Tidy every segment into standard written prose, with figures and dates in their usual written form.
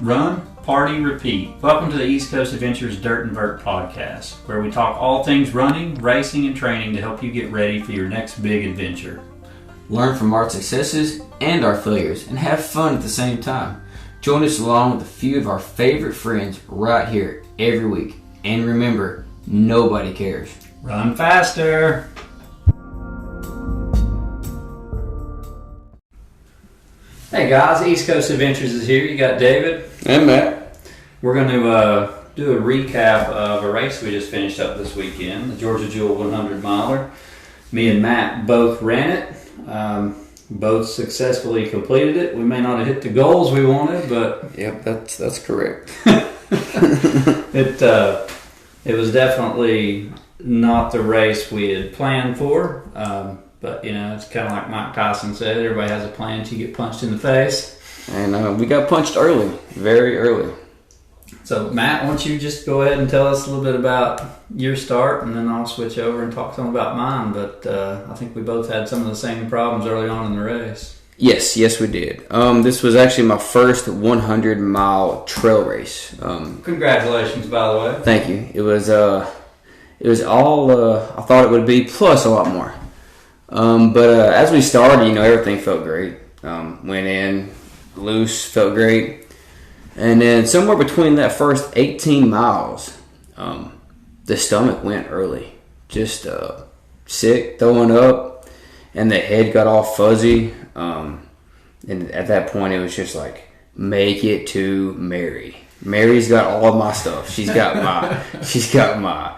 Run, party, repeat. Welcome to the East Coast Adventures Dirt and Vert podcast, where we talk all things running, racing, and training to help you get ready for your next big adventure. Learn from our successes and our failures, and have fun at the same time. Join us along with a few of our favorite friends right here every week. And remember, nobody cares. Run faster! Hey guys, East Coast Adventures is here. You got David. And Matt. We're going to do a recap of a race we just finished up this weekend, the Georgia Jewel 100 miler. Me and Matt both ran it. Both successfully completed it. We may not have hit the goals we wanted, but Yep, that's correct. it was definitely not the race we had planned for. But, you know, it's kind of like Mike Tyson said, everybody has a plan until you get punched in the face. And we got punched early, very early. So, Matt, why don't you just go ahead and tell us a little bit about your start, and then I'll switch over and talk some about mine. But I think we both had some of the same problems early on in the race. Yes, we did. This was actually my first 100-mile trail race. Congratulations, by the way. Thank you. It was all I thought it would be, plus a lot more. But as we started, you know, everything felt great. Went in loose, felt great. And then somewhere between that first 18 miles, the stomach went early. Just sick, throwing up, and the head got all fuzzy. And at that point, it was just like, make it to Mary. Mary's got all of my stuff. She's got my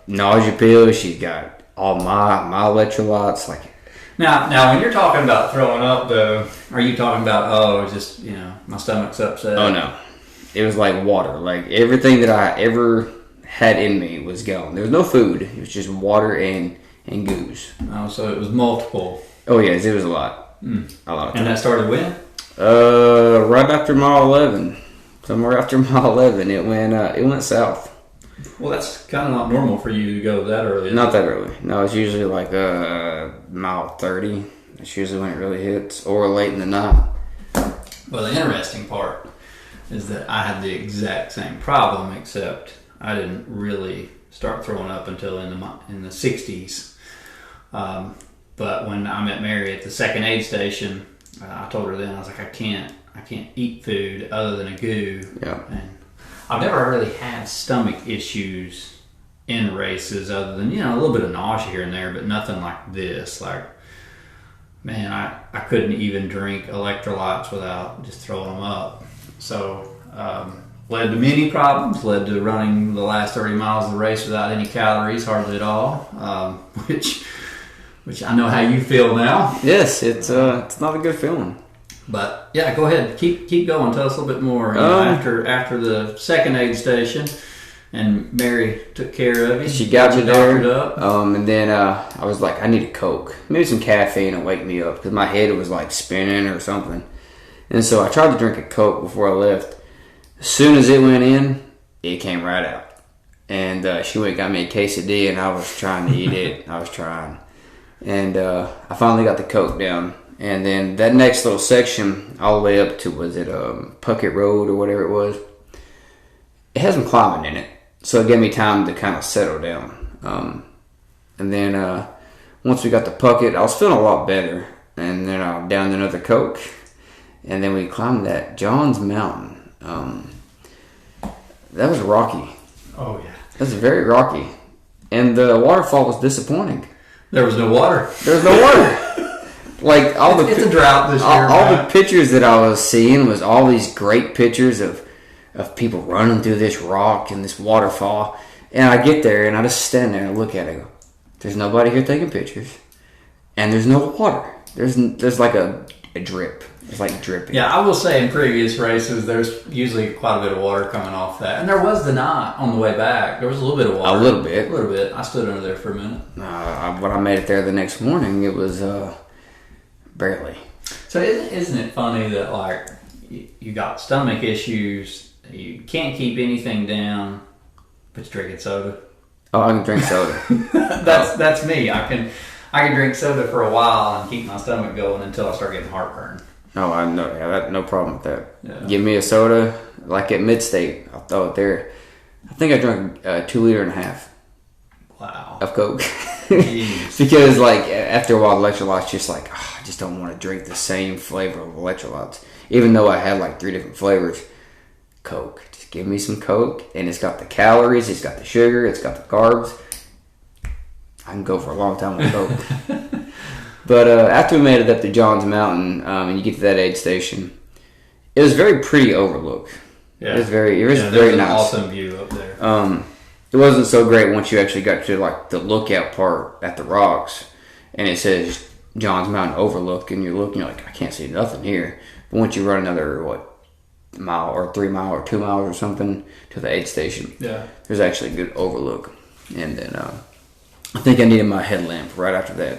nausea pills. She's got all my electrolytes. Like now, when you're talking about throwing up, though, are you talking about just my stomach's upset? Oh no, it was like water. Like everything that I ever had in me was gone. There was no food. It was just water and goose. Oh, so it was multiple. Oh yes, it was a lot. A lot. And that started when? Right after mile 11. Somewhere after mile 11, it went south. Well, that's kind of not normal for you to go that early. Not that early. No, it's usually like mile 30. That's usually when it really hits, or late in the night. Well, the interesting part is that I had the exact same problem, except I didn't really start throwing up until in the 60s. But when I met Mary at the second aid station, I told her then, I was like, I can't eat food other than a goo. Yeah. And I've never really had stomach issues in races other than, a little bit of nausea here and there, but nothing like this. Like, man, I couldn't even drink electrolytes without just throwing them up. So, led to many problems, led to running the last 30 miles of the race without any calories, hardly at all, which I know how you feel now. Yes, it's not a good feeling. But yeah, go ahead, keep going. Tell us a little bit more. After the second aid station, and Mary took care of you. She got me there, up. And then I was like, I need a Coke, maybe some caffeine to wake me up because my head was like spinning or something. And so I tried to drink a Coke before I left. As soon as it went in, it came right out. And she went and got me a quesadilla, and I was trying to eat it. I was trying, and I finally got the Coke down. And then that next little section, all the way up to, was it Puckett Road or whatever it was, it had some climbing in it. So it gave me time to kind of settle down. And then once we got to Puckett, I was feeling a lot better. And then I downed another Coke. And then we climbed that Johns Mountain. That was rocky. Oh, yeah. That was very rocky. And the waterfall was disappointing. There was no water. Like it's a drought this year. All the pictures that I was seeing was all these great pictures of people running through this rock and this waterfall. And I get there and I just stand there and look at it and go, there's nobody here taking pictures. And there's no water. There's like a drip. It's like dripping. Yeah, I will say in previous races, there's usually quite a bit of water coming off that. And there was the night on the way back. There was a little bit of water. A little bit. I stood under there for a minute. When I made it there the next morning, it was barely. So isn't it funny that, like, you got stomach issues, you can't keep anything down, but you're drinking soda? Oh, I can drink soda. That's me. I can drink soda for a while and keep my stomach going until I start getting heartburn. Oh, I know. Yeah, no problem with that. Yeah. Give me a soda, like at Mid-State. I'll throw it there. I think I drank 2.5 liters Wow. of Coke. Jeez. Because, like, after a while, electrolytes just like, I just don't want to drink the same flavor of electrolytes. Even though I had like 3 different flavors. Coke. Just give me some Coke. And it's got the calories, it's got the sugar, it's got the carbs. I can go for a long time with Coke. But after we made it up to Johns Mountain, and you get to that aid station, it was very pretty overlook. Yeah. It was very there's very an nice. awesome view up there. It wasn't so great once you actually got to like the lookout part at the rocks, and it says Johns Mountain Overlook, and you're looking, you're like, I can't see nothing here. But once you run another mile or 3 mile or 2 miles or something to the aid station, there's actually a good overlook. And then I think I needed my headlamp right after that.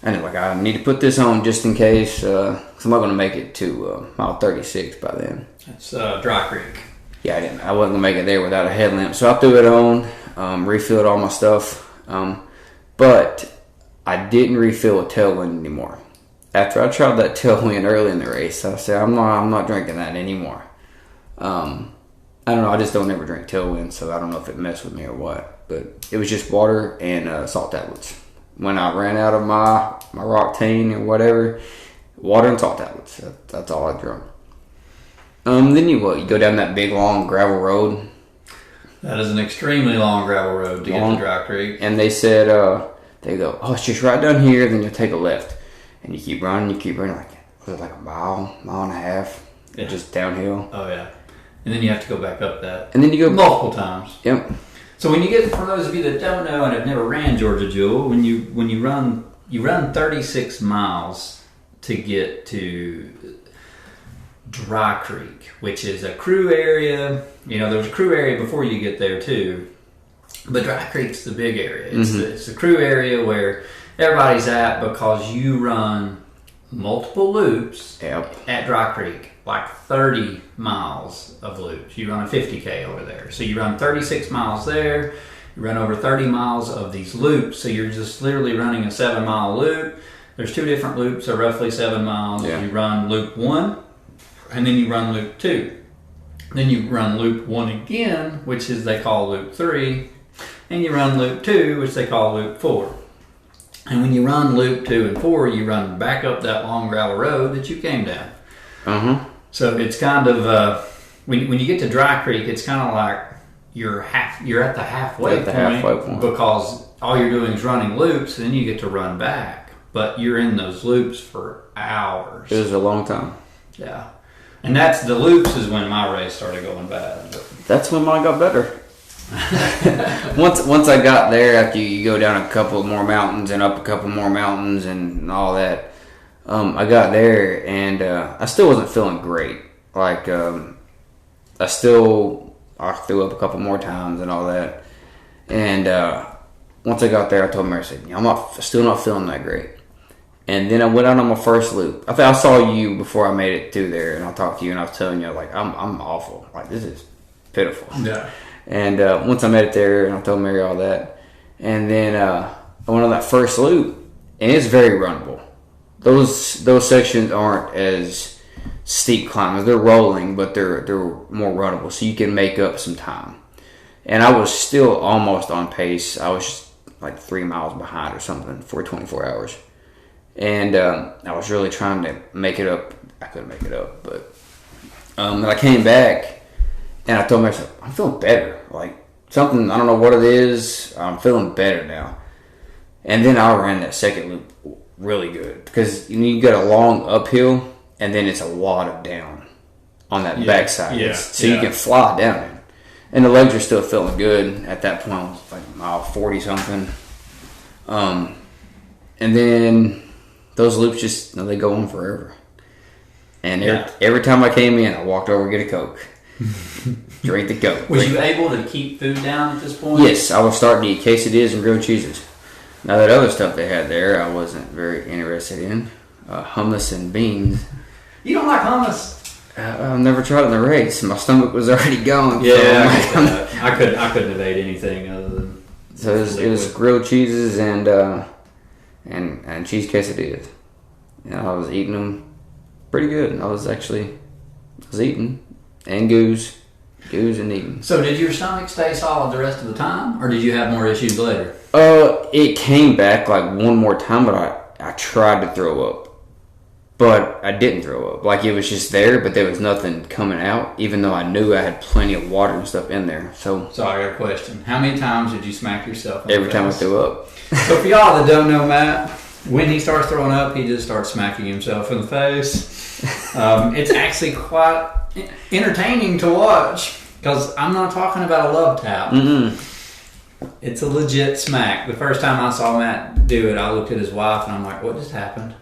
And I need to put this on just in case, because I'm not going to make it to mile 36 by then. That's Dry Creek. Yeah, I wasn't going to make it there without a headlamp. So I threw it on, refilled all my stuff. But I didn't refill a Tailwind anymore. After I tried that Tailwind early in the race, I said, I'm not drinking that anymore. I don't know, I just don't ever drink Tailwind, so I don't know if it messed with me or what. But it was just water and salt tablets. When I ran out of my Roctane or whatever, water and salt tablets. That's all I drank. Then you go down that big long gravel road. That is an extremely long gravel road to get to Dry Creek. And they said, they go, it's just right down here, then you'll take a left. And you keep running, like, was it like a mile and a half? Yeah. Just downhill. Oh, yeah. And then you have to go back up that. And then you go multiple times. Yep. So when you get, for those of you that don't know and have never ran Georgia Jewel, when you run 36 miles to get to Dry Creek, which is a crew area. There's a crew area before you get there too, but Dry Creek's the big area. It's the crew area where everybody's at, because you run multiple loops at Dry Creek. Like 30 miles of loops. You run a 50K over there. So you run 36 miles there. You run over 30 miles of these loops. So you're just literally running a 7-mile loop. There's 2 different loops, so roughly 7 miles. Yeah. You run loop 1, and then you run loop 2. Then you run loop 1 again, which is they call loop 3. And you run loop 2, which they call loop 4. And when you run loop 2 and 4, you run back up that long gravel road that you came down. Uh-huh. So it's kind of when you get to Dry Creek, it's kind of like you're at the halfway point, because all you're doing is running loops, and then you get to run back. But you're in those loops for hours. It was a long time. Yeah, and that's the loops is when my race started going bad. That's when mine got better. Once I got there, after you go down a couple more mountains and up a couple more mountains and all that. I got there, and I still wasn't feeling great. Like, I threw up a couple more times and all that. And once I got there, I told Mary, I said, I'm still not feeling that great. And then I went out on my first loop. I think I saw you before I made it through there, and I talked to you, and I was telling you, like, I'm awful. Like, this is pitiful. Yeah. And once I made it there, and I told Mary all that, and then I went on that first loop, and it's very runnable. Those sections aren't as steep climbs. They're rolling, but they're more runnable, so you can make up some time. And I was still almost on pace. I was just like 3 miles behind or something for 24 hours. And I was really trying to make it up. I couldn't make it up, but and I came back, and I told myself, I'm feeling better. Like something, I don't know what it is. I'm feeling better now. And then I ran that second loop really good, because you got a long uphill, and then it's a lot of down on that backside. Yeah, so you can fly down it. And the legs are still feeling good at that point. It was like mile 40 something. And then those loops just, they go on forever. And every time I came in, I walked over to get a Coke. Drink the Coke. Was you able to keep food down at this point? Yes, I was starting to eat quesadillas and grilled cheeses. Now, that other stuff they had there, I wasn't very interested in. Hummus and beans. You don't like hummus? I've never tried it in the race. My stomach was already gone. Yeah, I couldn't have ate anything other than. So it was grilled cheeses and cheese quesadillas. And I was eating them pretty good. I was eating and goose and eating. So did your stomach stay solid the rest of the time, or did you have more issues later? It came back like one more time, but I tried to throw up. But I didn't throw up. Like, it was just there, but there was nothing coming out, even though I knew I had plenty of water and stuff in there. So I got a question. How many times did you smack yourself in every the time I face? threw up. So for y'all that don't know Matt, when he starts throwing up, he just starts smacking himself in the face. It's actually quite entertaining to watch, because I'm not talking about a love tap. Mm-mm. It's a legit smack. The first time I saw Matt do it, I looked at his wife and I'm like, what just happened?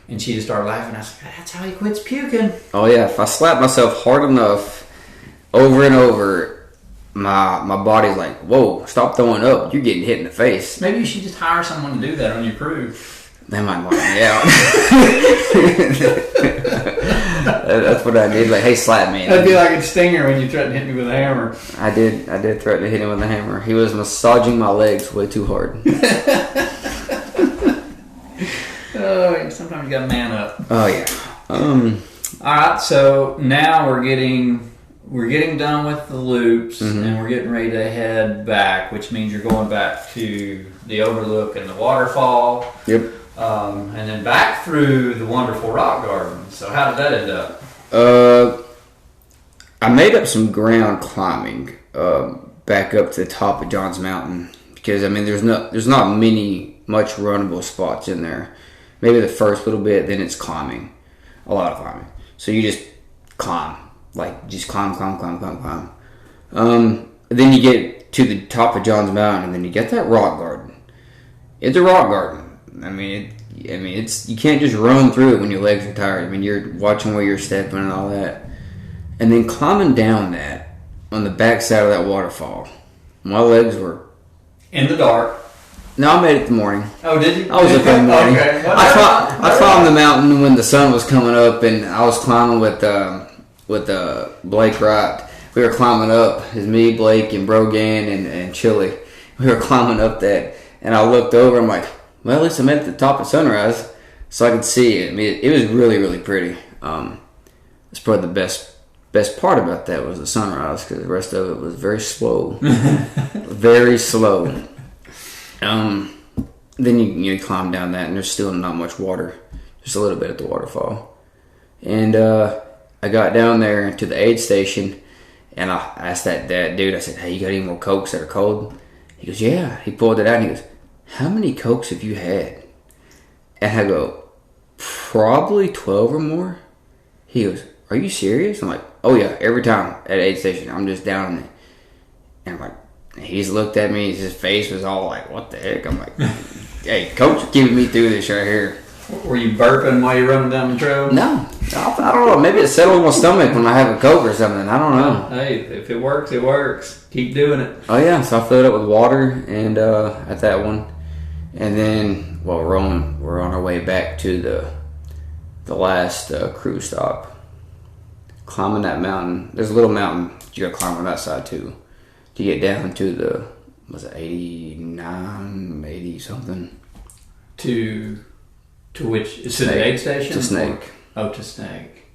And she just started laughing. I was like, that's how he quits puking. Oh yeah, if I slap myself hard enough over and over, my body's like, whoa, stop throwing up. You're getting hit in the face. Maybe you should just hire someone to do that on your crew. They might lock me out. That's what I did. Like, hey, slap me. That'd be like a stinger when you threatened to hit me with a hammer. I did threaten to hit him with a hammer. He was massaging my legs way too hard. Oh, sometimes you gotta man up. Oh yeah. All right, so now we're getting done with the loops, and we're getting ready to head back, which means you're going back to the overlook and the waterfall. Yep. And then back through the wonderful rock garden. So how did that end up? I made up some ground climbing back up to the top of Johns Mountain, because I mean there's not much runnable spots in there. Maybe the first little bit, then it's climbing, a lot of climbing. So you just climb, like just climb. Then you get to the top of Johns Mountain, and then you get that rock garden. It's a rock garden. I mean, it's you can't just run through it when your legs are tired. I mean, you're watching where you're stepping and all that, and then climbing down that on the back side of that waterfall. My legs were In the dark. No, I made it in the morning. Oh, did you? I was up in the morning. Okay. I climbed the mountain when the sun was coming up, and I was climbing with Blake Wright. We were climbing up. It's me, Blake, and Brogan, and Chili. We were climbing up that, and I looked over. I'm like, well, at least I'm at the top of Sunrise, so I could see it. I mean, it was really, really pretty. It's probably the best part about that was the sunrise, because the rest of it was very slow, very slow. Then you climb down that, and there's still not much water, just a little bit at the waterfall. And I got down there to the aid station, and I asked that dude, I said, hey, you got any more Cokes that are cold? He goes, yeah. He pulled it out, and he goes, how many Cokes have you had? And I go, probably 12 or more. He goes, are you serious? I'm like, oh yeah, every time at aid station, I'm just down in it. And I'm like, he just looked at me, his face was all like, what the heck? I'm like, hey, Coach is keeping me through this right here. Were you burping while you're running down the trail? No, I don't know. Maybe it settled in my stomach when I have a Coke or something. I don't know. Hey, if it works, it works. Keep doing it. Oh yeah, so I filled it up with water and at that one. And then, well, we're on our way back to the last cruise stop. Climbing that mountain. There's a little mountain you gotta climb on that side too. To get down to the, was it 89, 80 something? To which? Is it the aid station? To Snake. To Snake.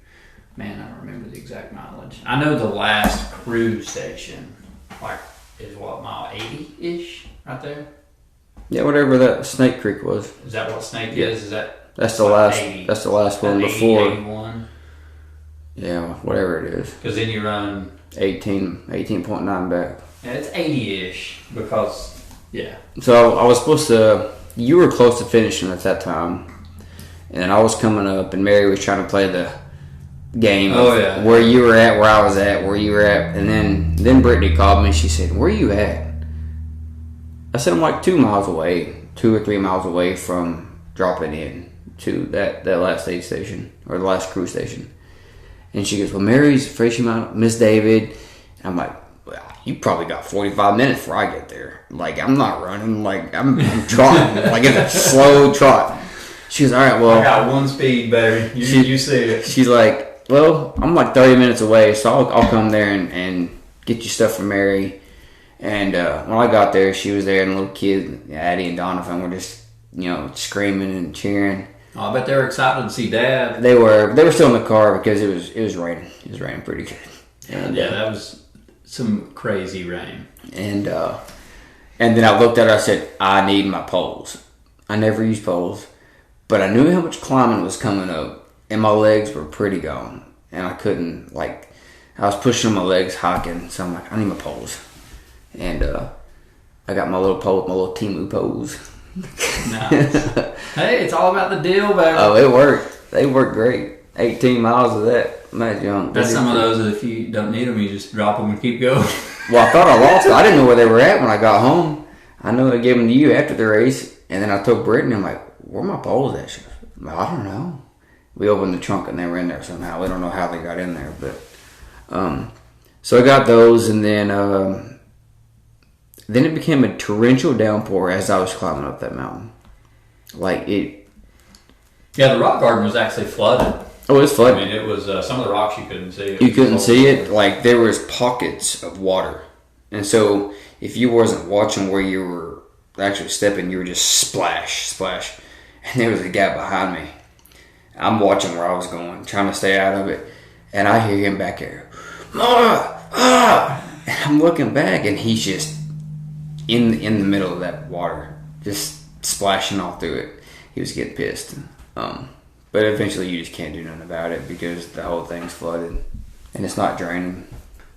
Man, I don't remember the exact mileage. I know the last cruise station, like, is what, mile 80-ish right there? Yeah, whatever that Snake Creek was. Is that what Snake Yeah. is? That's the last. 80? That's the last one 80, before. 81? Yeah, whatever it is. Because then you run 18.9 back. Yeah, it's 80-ish because, yeah. So I was supposed to, you were close to finishing at that time. And then I was coming up, and Mary was trying to play the game of where you were at, where I was at, where you were at. And then Brittany called me, and she said, where are you at? I said, I'm like 2 miles away, 2 or 3 miles away from dropping in to that last aid station, or the last cruise station. And she goes, well, Mary's afraid she might miss David. And I'm like, well, you probably got 45 minutes before I get there. Like, I'm not running. Like, I'm trotting. Like, it's a slow trot. She goes, all right, well. I got one speed, baby. You see it. She's like, well, I'm like 30 minutes away, so I'll come there and get you stuff from Mary. And when I got there, she was there, and the little kids, Addie and Donovan, were just, screaming and cheering. Oh, I bet they were excited to see Dad. They were still in the car because it was raining. It was raining pretty good. And, Yeah, that was some crazy rain. And then I looked at it. I said, I need my poles. I never used poles, but I knew how much climbing was coming up, and my legs were pretty gone, and I couldn't, like, I was pushing my legs, hiking, so I'm like, I need my poles. And I got my little pole, my little Temu pose. Nice. Hey, it's all about the deal, baby. Oh, it worked. They worked great. 18 miles of that. Man, That's some of those that if you don't need them, you just drop them and keep going. Well, I thought I lost. I didn't know where they were at when I got home. I know I gave them to you after the race. And then I took Brittany. I'm like, where are my poles at? She goes, I don't know. We opened the trunk and they were in there somehow. We don't know how they got in there. But so I got those. And then it became a torrential downpour as I was climbing up that mountain. Like it. Yeah, the rock garden was actually flooded. Oh, it's flooded. I mean, it was some of the rocks you couldn't see. You couldn't see it. Like there was pockets of water. And so if you wasn't watching where you were actually stepping, you were just splash, splash. And there was a guy behind me. I'm watching where I was going, trying to stay out of it. And I hear him back here, Mama! Ah! And I'm looking back, and he's just in the middle of that water, just splashing all through it. He was getting pissed. But eventually you just can't do nothing about it because the whole thing's flooded. And it's not draining.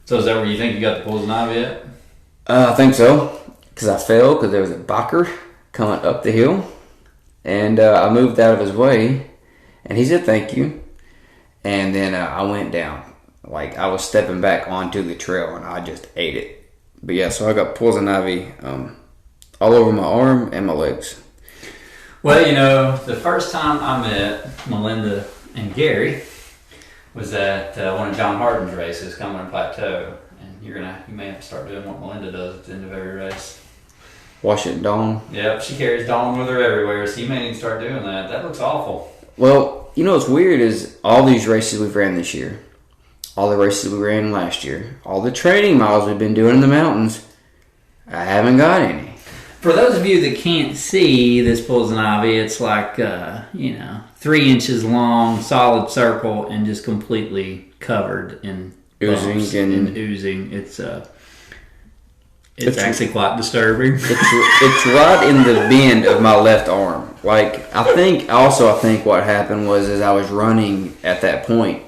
So is that where you think you got the Poison Ivy yet? I think so. Because I fell because there was a biker coming up the hill. And I moved out of his way. And he said thank you. And then I went down. Like I was stepping back onto the trail and I just ate it. But yeah, so I got Poison Ivy all over my arm and my legs. Well, you know, the first time I met Melinda and Gary was at one of John Harden's races, Cumberland Plateau. And you may have to start doing what Melinda does at the end of every race. Wash it Dawn. Yep, she carries Dawn with her everywhere, so you may need to start doing that. That looks awful. Well, you know what's weird is all these races we've ran this year, all the races we ran last year, all the training miles we've been doing in the mountains, I haven't got any. For those of you that can't see this Poison Ivy, it's like, 3 inches long, solid circle, and just completely covered in bumps and oozing. It's actually quite disturbing. It's right in the bend of my left arm. Like I think what happened was as I was running at that point,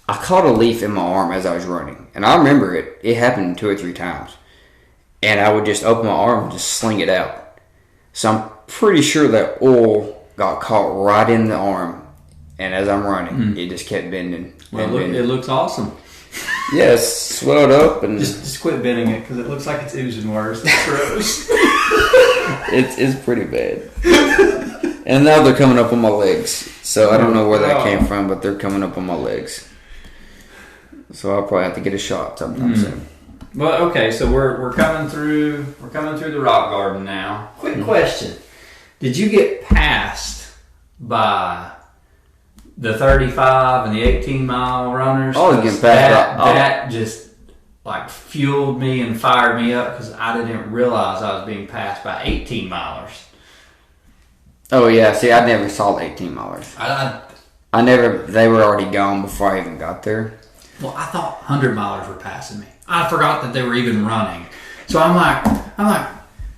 I caught a leaf in my arm as I was running, and I remember it. It happened 2 or 3 times, and I would just open my arm and just sling it out. So I'm pretty sure that oil got caught right in the arm, and as I'm running, it just kept bending. Well, it looks awesome. Yes, swelled up and just quit bending it because it looks like it's oozing worse. It's gross. it's pretty bad. And now they're coming up on my legs, so I don't know where that came from, but they're coming up on my legs. So I'll probably have to get a shot sometime soon. Well, okay, so we're coming through the rock garden now. Quick question: did you get passed by the 35 and the 18-mile runners? Oh, getting passed. That just like fueled me and fired me up because I didn't realize I was being passed by 18-milers. Oh yeah, see, I never saw the 18-milers. They were already gone before I even got there. Well, I thought 100-milers were passing me. I forgot that they were even running. So I'm like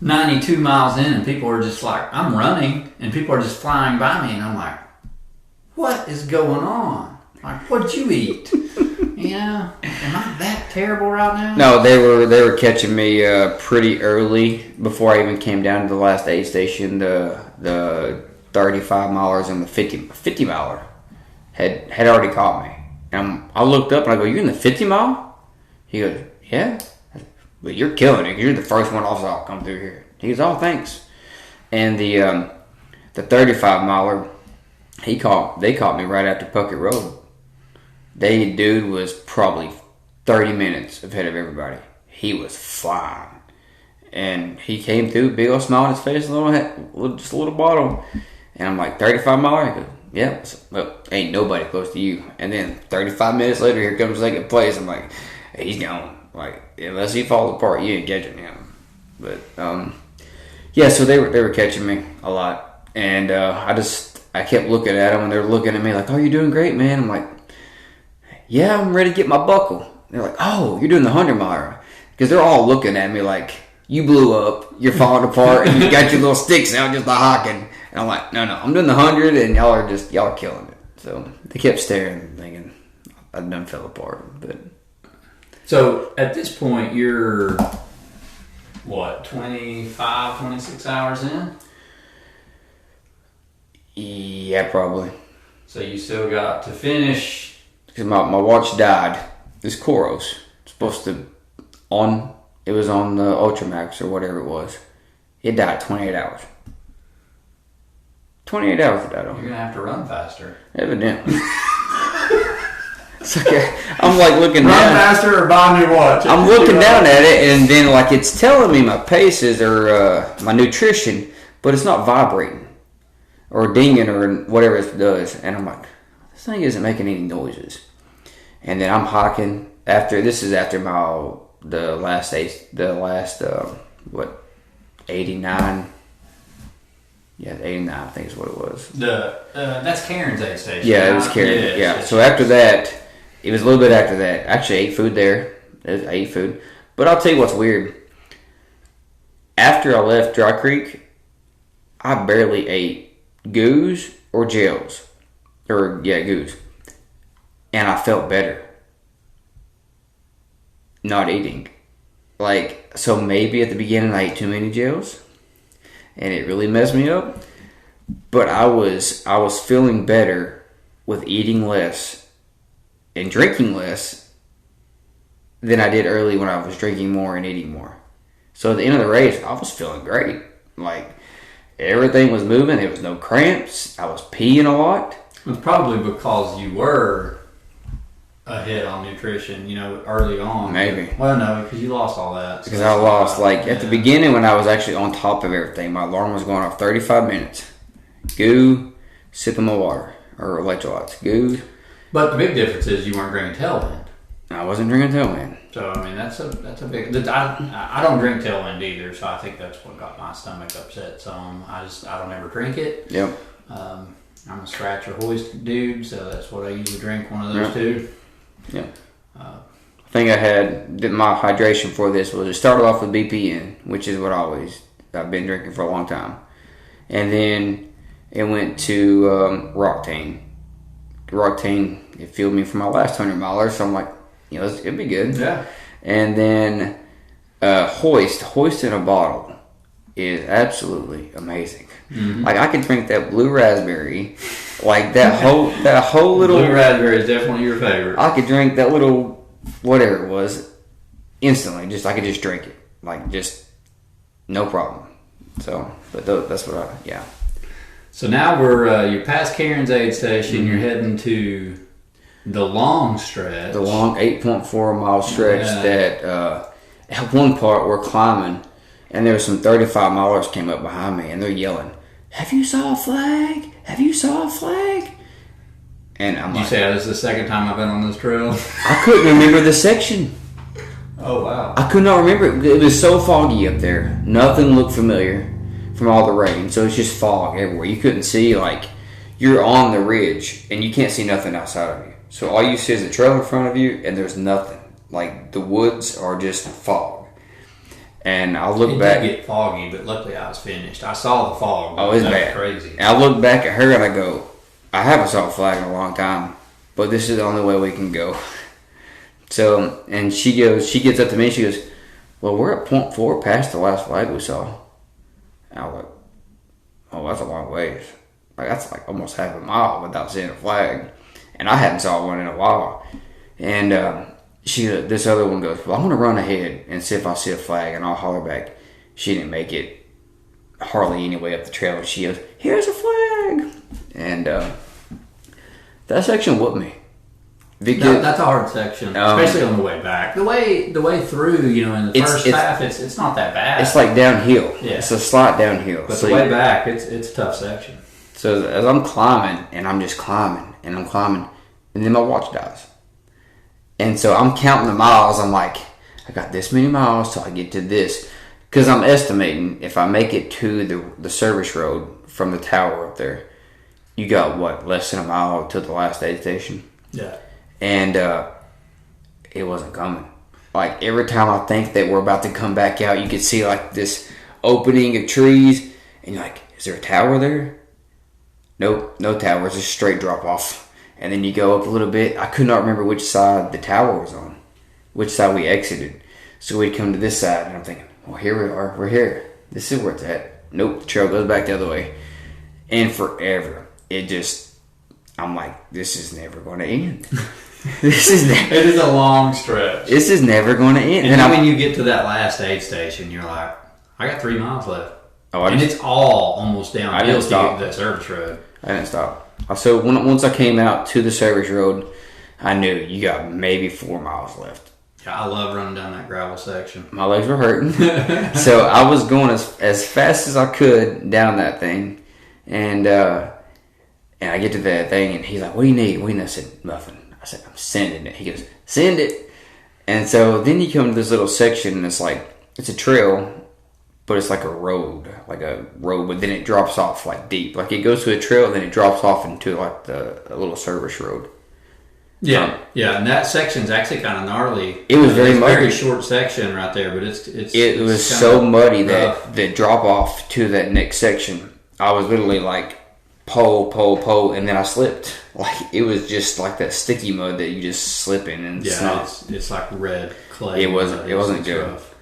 92 miles in, and people are just like, I'm running, and people are just flying by me, and I'm like, what is going on? Like, what'd you eat? Am I that terrible right now? No, they were catching me pretty early before I even came down to the last aid station. The 35-milers and the 50-miler had already caught me. And I looked up and I go, "You're in the 50-mile?" He goes, "Yeah." But you're killing it. You're the first one off, so I'll come through here. He goes, "Oh, thanks." And the 35-miler, they caught me right after Puckett Road. Dude was probably 30 minutes ahead of everybody. He was flying. And he came through, big old smile on his face, just a little bottle. And I'm like, 35-miler? He goes, yeah. Well, ain't nobody close to you. And then 35 minutes later, here comes second place. I'm like, hey, he's gone. Like, unless he falls apart, you ain't catching him. But, yeah, so they were catching me a lot. And I I kept looking at them, and they're looking at me like, "Oh, you're doing great, man." I'm like, "Yeah, I'm ready to get my buckle." They're like, "Oh, you're doing the 100-miler," because they're all looking at me like, "You blew up, you're falling apart, and you got your little sticks out just by hocking." And I'm like, "No, I'm doing the 100, and y'all are killing it." So they kept staring, thinking I done fell apart. But so at this point, you're what, 25, 26 hours in? Yeah, probably. So you still got to finish. Because my watch died. This Coros. Supposed to it was on the Ultramax or whatever it was. It died 28 hours. 28 hours it died on. You're going to have to run faster. Evidently. It's okay. I'm like looking Run down. faster or buy a new watch. I'm looking down at it, and then like it's telling me my paces or my nutrition, but it's not vibrating or dinging or whatever it does. And I'm like, this thing isn't making any noises. And then I'm hiking after the last 89. Yeah, 89 I think is what it was. That's Karen's aid station. Yeah, it was Karen. Yeah. So after that, it was a little bit after that. Actually, I ate food there. I ate food. But I'll tell you what's weird. After I left Dry Creek, I barely ate goos or gels. Goos. And I felt better not eating. So maybe at the beginning I ate too many gels and it really messed me up. But I was feeling better with eating less and drinking less than I did early when I was drinking more and eating more. So at the end of the race, I was feeling great. Everything was moving. There was no cramps. I was peeing a lot. It's probably because you were ahead on nutrition, early on. Maybe. Well, no, because you lost all that. Because I lost, at the beginning when I was actually on top of everything, my alarm was going off 35 minutes. Goo, sipping my water, or electrolytes. Goo. But the big difference is you weren't drinking Tailwind. I wasn't drinking Tailwind. So, that's a big... I don't drink Tailwind either, so I think that's what got my stomach upset some. I don't ever drink it. Yep. I'm a scratch or hoist dude, so that's what I usually drink, one of those two. Yeah. I think my hydration for this was, it started off with BPN, which is what I've been drinking for a long time. And then it went to Roctane. Roctane, it fueled me for my last 100 miler, so I'm like, it'd be good. Yeah. And then Hoist in a bottle is absolutely amazing. Mm-hmm. I could drink that blue raspberry, that whole little blue raspberry is definitely your favorite. I could drink that little whatever it was instantly. I could just drink it, just no problem. So, but that's what yeah. So now you're past Karen's aid station. Mm-hmm. You're heading to the long stretch, the long 8.4 mile stretch that at one part we're climbing. And there were some 35 milers came up behind me, and they're yelling, "Have you saw a flag? Have you saw a flag?" And I'm like, "You say this is the second time I've been on this trail?" I couldn't remember the section. Oh wow! I could not remember it. It was so foggy up there. Nothing looked familiar from all the rain, so it's just fog everywhere. You couldn't see you're on the ridge, and you can't see nothing outside of you. So all you see is the trail in front of you, and there's nothing. The woods are just fog. And I look back. It did get foggy, but luckily I was finished. I saw the fog. Oh, it's bad. Crazy. And I look back at her and I go, I haven't saw a flag in a long time, but this is the only way we can go. So, and she gets up to me and she goes, "Well, we're at 0.4 past the last flag we saw." And I was like, "Oh, that's a long ways. That's almost half a mile without seeing a flag." And I hadn't saw one in a while. And this other one goes, "Well, I'm going to run ahead and see if I see a flag, and I'll holler back." She didn't make it hardly any way up the trail. She goes, "Here's a flag." And that section whooped me. That's a hard section, especially on the way back. The way through, in the first half, it's not that bad. It's downhill. Yeah. It's a slight downhill. But the way back, it's a tough section. So as I'm climbing, and I'm just climbing, and I'm climbing, and then my watch dies. And so I'm counting the miles. I'm like, I got this many miles till I get to this. Because I'm estimating if I make it to the service road from the tower up there, you got what, less than a mile to the last aid station. Yeah. And it wasn't coming. Like every time I think that we're about to come back out, you could see like this opening of trees, and you're like, is there a tower there? Nope, no tower. It's just straight drop off. And then you go up a little bit. I could not remember which side the tower was on, which side we exited. So we'd come to this side, and I'm thinking, well, here we are. We're here. This is where it's at. Nope, the trail goes back the other way. And forever, I'm like, this is never going to end. It is a long stretch. This is never going to end. And then when you get to that last aid station, you're like, I got 3 miles left. And it's all almost downhill to get to that service road. I didn't stop. So once I came out to the service road, I knew you got maybe 4 miles left. Yeah, I love running down that gravel section. My legs were hurting. So I was going as fast as I could down that thing. And I get to that thing, and he's like, what do you need? I said, nothing. I said, I'm sending it. He goes, send it. And so then you come to this little section, and it's a trail, but it's like a road, but then it drops off like deep. Like it goes to a trail, and then it drops off into like a little service road. Yeah, and that section's actually kind of gnarly. It was very muddy. Very short section right there, but it was so muddy that the drop off to that next section, I was literally like pole, and then I slipped. Like it was just like that sticky mud that you just slip in, and it's like red clay. It wasn't good. Rough.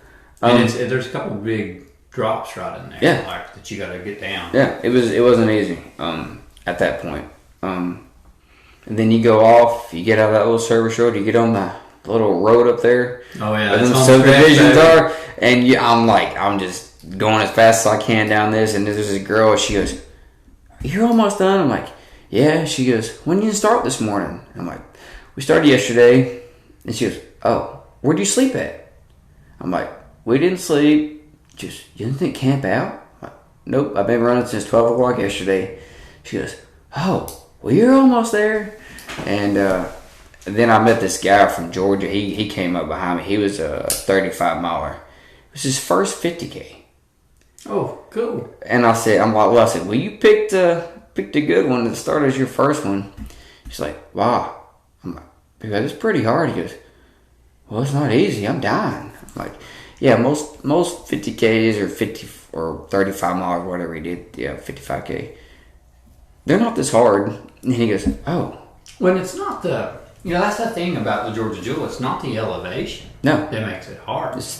And there's a couple of big drops right in there, that you got to get down. Yeah, it wasn't easy at that point. And then you go off, you get out of that little service road, you get on the little road up there. Oh yeah, where the subdivisions are, and I'm just going as fast as I can down this, and there's a girl, she goes, you're almost done? I'm like, yeah. She goes, when did you start this morning? I'm like, we started yesterday. And she goes, oh, where'd you sleep at? I'm like, we didn't sleep. You didn't camp out? I'm like, nope, I've been running since 12 o'clock yesterday. She goes, oh, well, you're almost there. And then I met this guy from Georgia. He came up behind me. He was a 35 miler. It was his first 50K. Oh, cool. And I said, well, you picked a good one to start as your first one. He's like, wow. I'm like, that's pretty hard. He goes, well, it's not easy. I'm dying. I'm like, yeah, most 50Ks or 50 or 35 miles, whatever he did, 55K, they're not this hard. And he goes, oh. When it's not that's the thing about the Georgia Jewel. It's not the elevation. No. That makes it hard. It's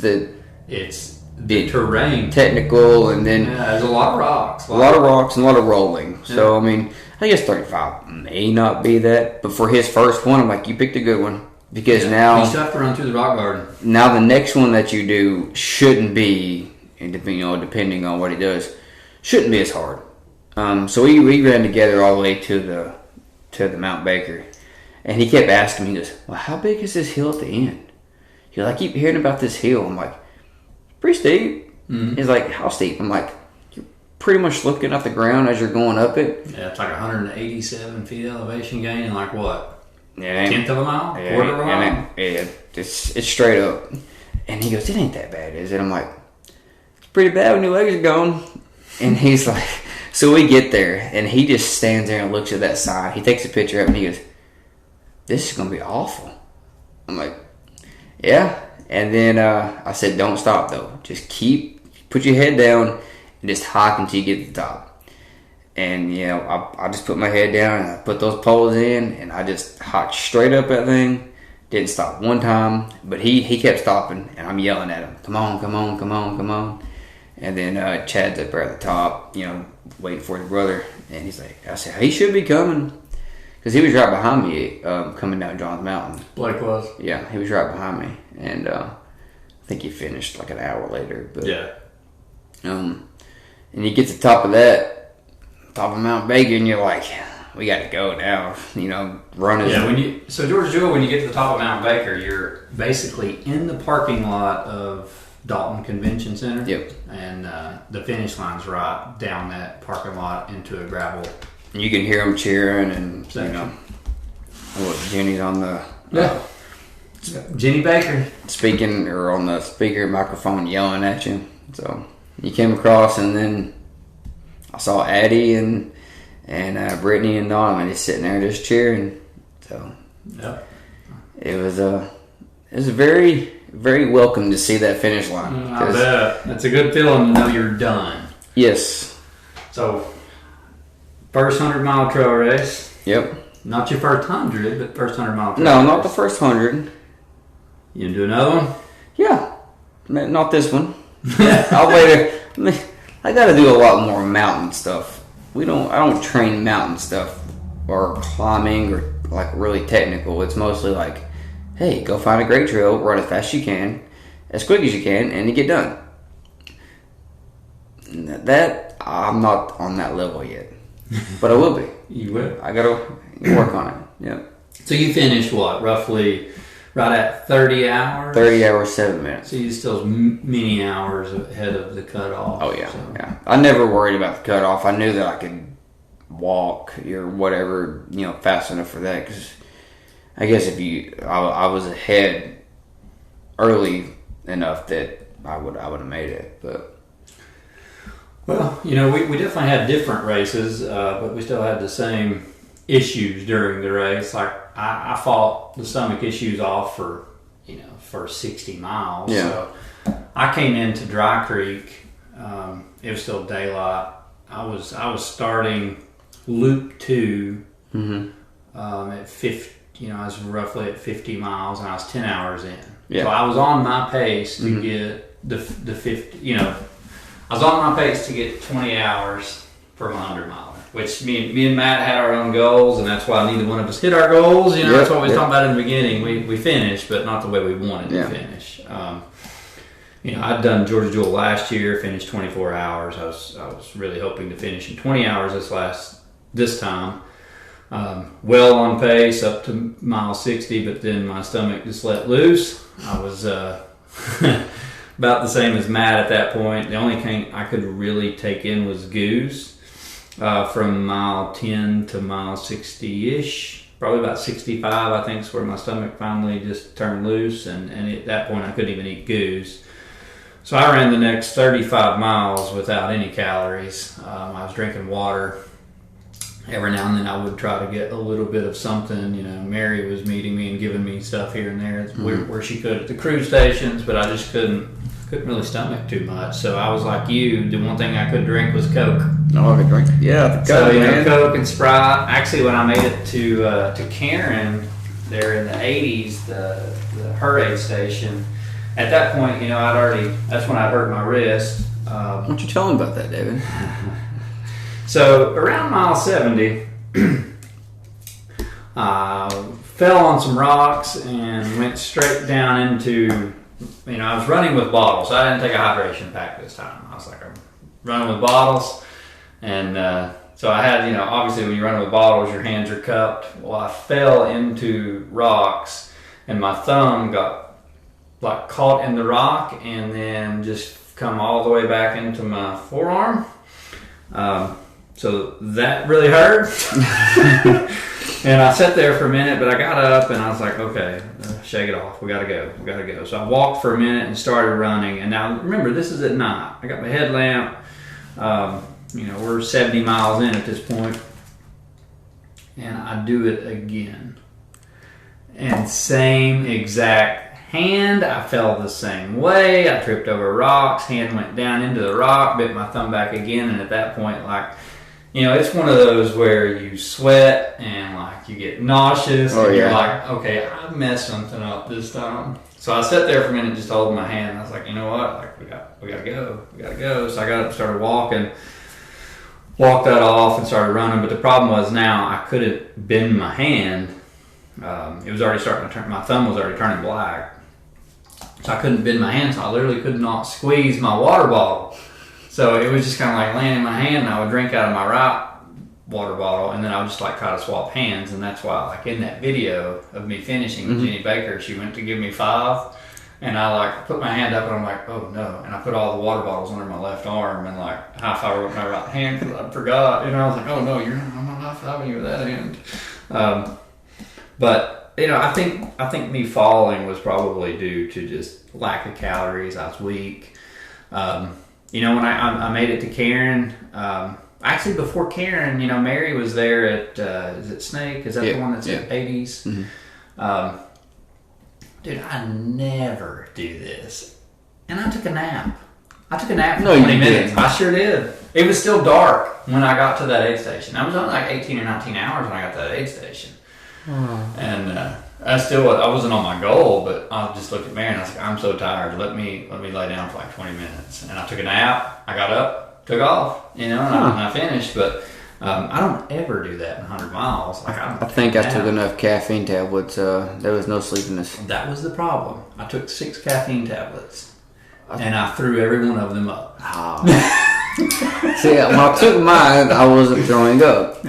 the terrain. Technical, and then... Yeah, there's a lot of rocks. A lot of rocks and a lot of rolling. Yeah. So, I mean, I guess 35 may not be that. But for his first one, I'm like, you picked a good one. Because now... You still have to run through the rock garden. Now the next one that you do shouldn't be, depending on what he does, shouldn't be as hard. So we ran together all the way to the Mount Baker. And he kept asking me, he goes, well, how big is this hill at the end? He goes, I keep hearing about this hill. I'm like, pretty steep. Mm-hmm. He's like, how steep? I'm like, you're pretty much looking at the ground as you're going up it. Yeah, it's like 187 feet elevation gain in like what? Yeah, 10th of a mile? Quarter of a mile? Yeah, it's straight up. And he goes, it ain't that bad, is it? I'm like, it's pretty bad when your legs are gone. And he's like, so we get there, and he just stands there and looks at that sign. He takes a picture of it, and he goes, this is going to be awful. I'm like, yeah. And then I said, don't stop, though. Just put your head down and just hike until you get to the top. And, I just put my head down and I put those poles in and I just hiked straight up that thing. Didn't stop one time, but he kept stopping and I'm yelling at him, come on, come on, come on, come on. And then Chad's up there at the top, waiting for his brother. And he's like, I said, he should be coming. Because he was right behind me coming down Johns Mountain. Blake was? Yeah, he was right behind me. And I think he finished like an hour later. But, yeah. And you get to the top of Mount Baker, and you're like, we got to go now. Running. Yeah, so Georgia Jewel, when you get to the top of Mount Baker, you're basically in the parking lot of Dalton Convention Center. Yep. And the finish line's right down that parking lot into a gravel. You can hear them cheering, and Jenny's on the Jenny Baker speaking or on the speaker microphone yelling at you. So you came across, and then I saw Addie and and Brittany and Donovan just sitting there just cheering. So Yep. it was very, very welcome to see that finish line. I bet. It's a good feeling to know you're done. Yes. So, first 100-mile trail race. Yep. Not your first 100, but first 100-mile trail No, race. not the first 100. You gonna do another one? Yeah. Not this one. I'll wait. I got to do a lot more mountain stuff. I don't train mountain stuff or climbing or like really technical. It's mostly like, hey, go find a great trail, run as fast as you can, as quick as you can, and you get done. That I'm not on that level yet, but I will be. You will. I got to work on it. Yep. So you finished what, roughly right at 30 hours? 30 hours, 7 minutes. So you still many hours ahead of the cutoff. Oh yeah, so. yeah. I never worried about the cutoff. I knew that I could walk or whatever, fast enough for that. Because I guess I was ahead early enough that I would have made it. But well, we definitely had different races, but we still had the same issues during the race. Like I fought the stomach issues off for 60 miles. Yeah. So I came into Dry Creek. It was still daylight. I was starting loop 2 at 50. I was roughly at 50 miles, and I was 10 hours in. Yeah. So I was on my pace to get the 50. I was on my pace to get 20 hours for a 100-miler, which me and Matt had our own goals, and that's why neither one of us hit our goals. That's what we was talking about in the beginning. We finished, but not the way we wanted to finish. I'd done Georgia Jewel last year, finished 24 hours. I was really hoping to finish in 20 hours this time. Well on pace up to mile 60, but then my stomach just let loose. I was about the same as Matt at that point. The only thing I could really take in was Goose from mile 10 to mile 60-ish. Probably about 65, I think, is where my stomach finally just turned loose. And at that point, I couldn't even eat Goose. So I ran the next 35 miles without any calories. I was drinking water. Every now and then I would try to get a little bit of something. Mary was meeting me and giving me stuff here and there where she could at the cruise stations, but I just couldn't really stomach too much. So I was like you. The one thing I could drink was Coke. Oh, I could drink. Yeah, the So Coke, Coke and Sprite. Actually, when I made it to Karen, there in the 80s, the her aid station. At that point, that's when I hurt my wrist. Why don't you tell him about that, David? So around mile 70, I fell on some rocks and went straight down into, I was running with bottles. So I didn't take a hydration pack this time. I was like, I'm running with bottles. And so I had, obviously when you're running with bottles, your hands are cupped. Well, I fell into rocks and my thumb got like caught in the rock and then just come all the way back into my forearm. So that really hurt. And I sat there for a minute, but I got up and I was like, okay, shake it off. We gotta go. So I walked for a minute and started running. And now remember, this is at night. I got my headlamp. We're 70 miles in at this point. And I do it again. And same exact hand. I fell the same way. I tripped over rocks. Hand went down into the rock, bit my thumb back again. And at that point, it's one of those where you sweat and you get nauseous. You're like, okay, I messed something up this time. So I sat there for a minute just holding my hand. I was like, you know what? We gotta go. So I got up and started walking. Walked that off and started running. But the problem was now I couldn't bend my hand. It was already starting to turn. My thumb was already turning black. So I couldn't bend my hand. So I literally could not squeeze my water bottle. So it was just kind of like laying in my hand, and I would drink out of my right water bottle, and then I would just try to swap hands. And that's why, in that video of me finishing with Jenny Baker, she went to give me 5, and I put my hand up, and I'm like, oh no! And I put all the water bottles under my left arm, and high five with my right hand because I forgot. I was like, oh no, I'm not high fiving you with that hand. But I think me falling was probably due to just lack of calories. I was weak. When I made it to Karen, I actually before Karen, Mary was there at is it Snake? Is that the one that's at 80s? Mm-hmm. Dude, I never do this, and I took a nap. I took a nap for No, 20 you minutes. didn't. I sure did. It was still dark when I got to that aid station. I was on like 18 or 19 hours when I got to that aid station. And I wasn't on my goal, but I just looked at Mary and I was like, I'm so tired. Let me lay down for like 20 minutes. And I took a nap. I got up, took off, and I finished. But I don't ever do that in 100 miles. Like I think I took enough caffeine tablets. There was no sleepiness. That was the problem. I took 6 caffeine tablets, and I threw every one of them up. See, when I took mine, I wasn't throwing up.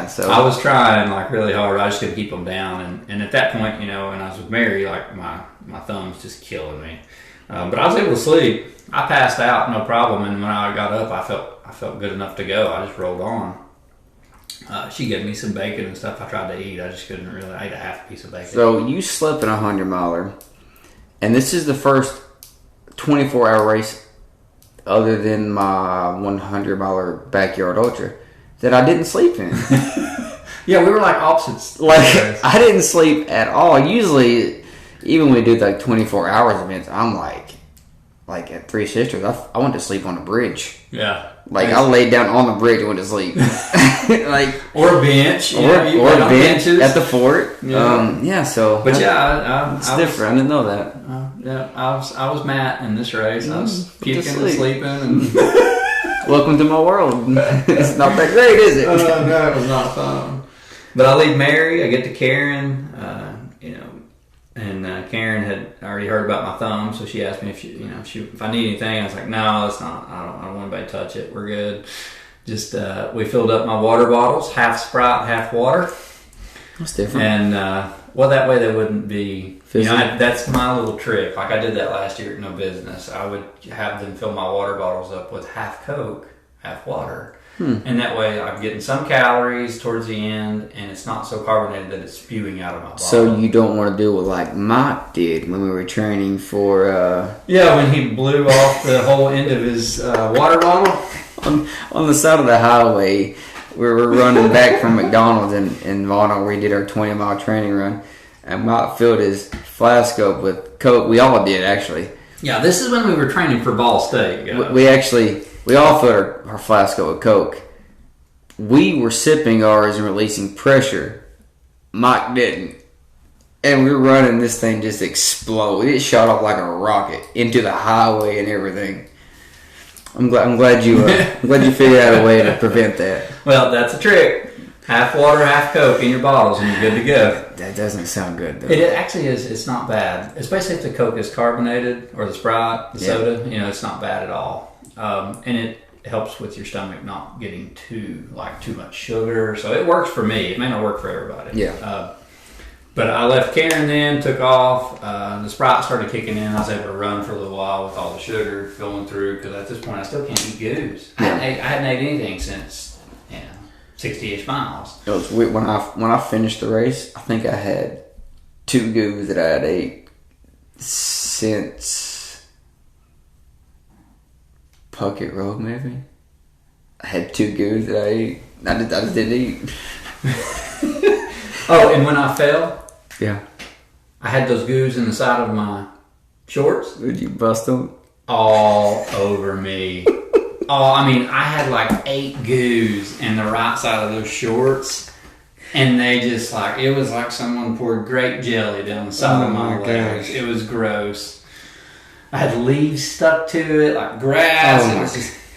So I was trying like really hard. I just couldn't keep them down, and at that point, when I was with Mary, like my thumb's just killing me. But I was able to sleep. I passed out, no problem, and when I got up, I felt good enough to go. I just rolled on. She gave me some bacon and stuff I tried to eat. I just couldn't really. I ate a half piece of bacon. So you slept in a 100-miler, and this is the first 24-hour race other than my 100-miler backyard ultra that I didn't sleep in. Yeah, we were like opposites. Like, I didn't sleep at all. Usually, even when we do like 24 hours events, I'm like at Three Sisters, I went to sleep on the bridge. Yeah. Like, I laid down on the bridge and went to sleep. Or a bench. Or a bench at the fort. Yeah. So. But it's different. I didn't know that. I was Matt in this race. I was puking and sleeping. And Welcome to my world. It's not that great, is it? No, it was not fun. But I leave Mary. I get to Karen. And Karen had already heard about my thumb, so she asked me if I need anything. I was like, no, it's not. I don't want anybody to touch it. We're good. Just we filled up my water bottles, half Sprite, half water. That's different. And that way they wouldn't be. That's my little trick. Like I did that last year at No Business. I would have them fill my water bottles up with half Coke, half water. And that way I'm getting some calories towards the end, and it's not so carbonated that it's spewing out of my body. So you don't want to do what like Mike did when we were training for... when he blew off the whole end of his water bottle. On the side of the highway, we were running back from McDonald's in Vaughn, where we did our 20-mile training run, and Mike filled his flask up with Coke. We all did, actually. Yeah, this is when we were training for Ball State, guys. We all filled our flask up with Coke. We were sipping ours and releasing pressure. Mike didn't. And we were running, this thing just exploded. It shot off like a rocket into the highway and everything. I'm glad you figured out a way to prevent that. Well, that's a trick. Half water, half Coke in your bottles, and you're good to go. That doesn't sound good, though. It actually is. It's not bad, especially if the Coke is carbonated or the Sprite, the soda. It's not bad at all. And it helps with your stomach not getting too much sugar. So it works for me. It may not work for everybody. Yeah. But I left Karen then, took off. The Sprite started kicking in. I was able to run for a little while with all the sugar going through, because at this point I still can't eat goose. I hadn't ate anything since 60-ish miles. It was weird. When I finished the race, I think I had 2 goos that I had ate since Puckett Road, maybe. I had 2 goos that I ate. I just didn't eat. Oh, and when I fell, yeah, I had those goos in the side of my shorts. Did you bust them? All over me. I had like 8 goos in the right side of those shorts, and they just it was like someone poured grape jelly down the side of my legs. It was gross. I had leaves stuck to it, like grass.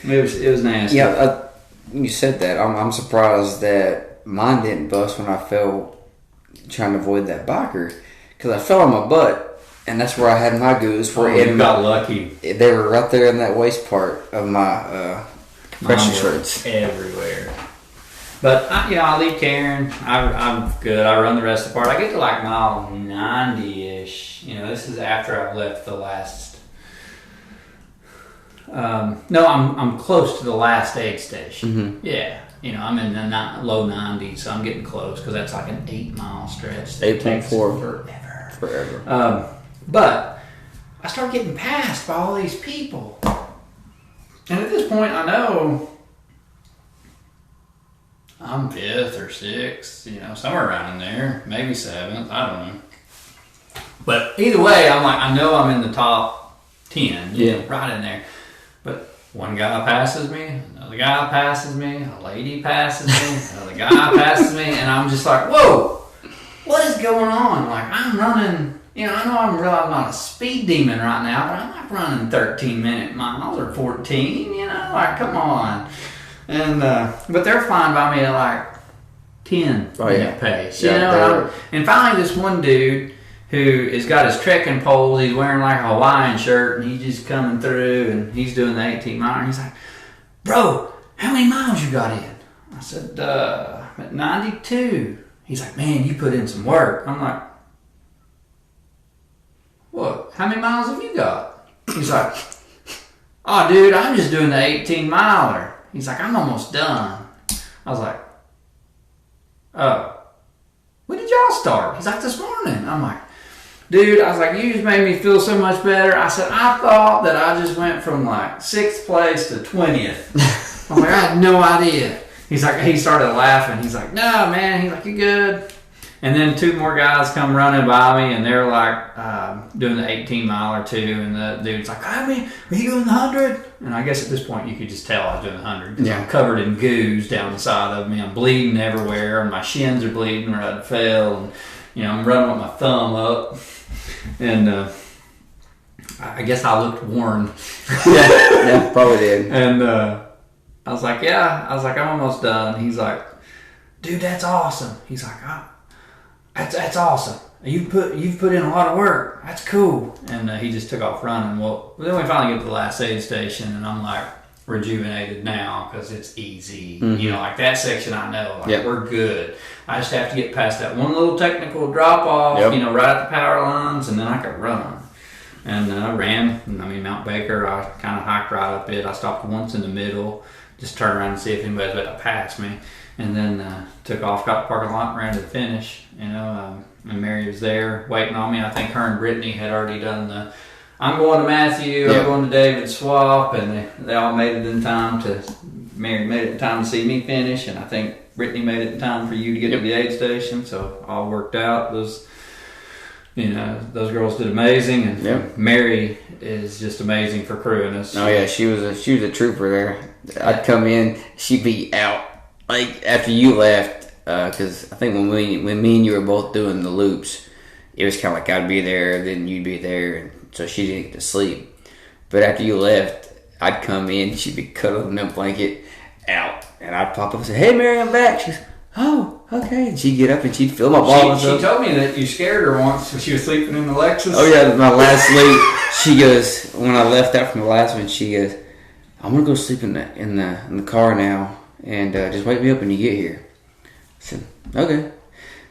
It was nasty. Yeah, you said that. I'm surprised that mine didn't bust when I fell trying to avoid that biker, because I fell on my butt, and that's where I had my goos. You got lucky. They were right there in that waist part of my compression shorts. Everywhere. But I leave Karen. I'm good. I run the rest of the part. I get to like mile 90-ish. This is after I've left the last. No, I'm close to the last aid station. Mm-hmm. Yeah. I'm in the low 90s, so I'm getting close, because that's like an 8-mile stretch. 8.4 forever. But I start getting passed by all these people. And at this point, I know I'm 5th or 6th, you know, somewhere around in there, maybe 7th, I don't know. But either way, I'm like, I know I'm in the top 10, you know, right in there. But one guy passes me, another guy passes me, a lady passes me, another guy passes me, and I'm just like, whoa, what is going on? Like, I'm running, you know, I know I'm not a speed demon right now, but I'm like running 13-minute miles or 14, you know, like, come on. And, but they're flying by me at like 10 minute pace, you know. And finally, this one dude who has got his trekking poles, he's wearing like a Hawaiian shirt, and he's just coming through, and he's doing the 18 mile, and he's like, bro, how many miles you got in? I said, I'm at 92. He's like, man, you put in some work. I'm like, what? How many miles have you got? He's like, oh, dude, I'm just doing the 18 miler. He's like, I'm almost done. I was like, oh, when did y'all start? He's like, this morning. I'm like, dude, I was like, you just made me feel so much better. I said, I thought that I just went from like 6th place to 20th. I'm like, I had no idea. He's like, he started laughing. He's like, no, man. He's like, you good? And then 2 more guys come running by me, and they're like doing the 18 mile or 2, and the dude's like, I mean, are you doing the 100? And I guess at this point you could just tell I was doing the 100 because I'm covered in goos down the side of me. I'm bleeding everywhere, and my shins are bleeding where I fell, and you know I'm running with my thumb up, and I guess I looked worn. yeah, probably did. And I was like, I'm almost done. He's like, dude, that's awesome. He's like, that's awesome. You've put in a lot of work. That's cool. And he just took off running. Well, then we finally get to the last aid station, and I'm like rejuvenated now because it's easy. Mm-hmm. You know, like that section I know. Like we're good. I just have to get past that one little technical drop off, you know, right at the power lines, and then I could run. And I ran. I mean, Mount Baker, I kind of hiked right up it. I stopped once in the middle, just turned around and see if anybody was about to pass me. And then took off, got the parking lot, ran to the finish, you know, and Mary was there waiting on me. I think her and Brittany had already done the, I'm going to Matthew, I'm going to David swap, and they all made it in time Mary made it in time to see me finish, and I think Brittany made it in time for you to get to the aid station, so all worked out. Those girls did amazing, and Mary is just amazing for crewing us. Oh yeah, she was a trooper there. I'd come in, she'd be out. Like after you left, because I think when me and you were both doing the loops, it was kind of like I'd be there, then you'd be there, and so she didn't get to sleep. But after you left, I'd come in, she'd be cuddled in that blanket, out, and I'd pop up and say, "Hey, Mary, I'm back." She's, "Oh, okay." And she'd get up and she'd fill my bottle. She told me that you scared her once when she was sleeping in the Lexus. Oh yeah, my last sleep. She goes, when I left out from the last one, she goes, "I'm gonna go sleep in the car now. And just wake me up when you get here." I said, okay.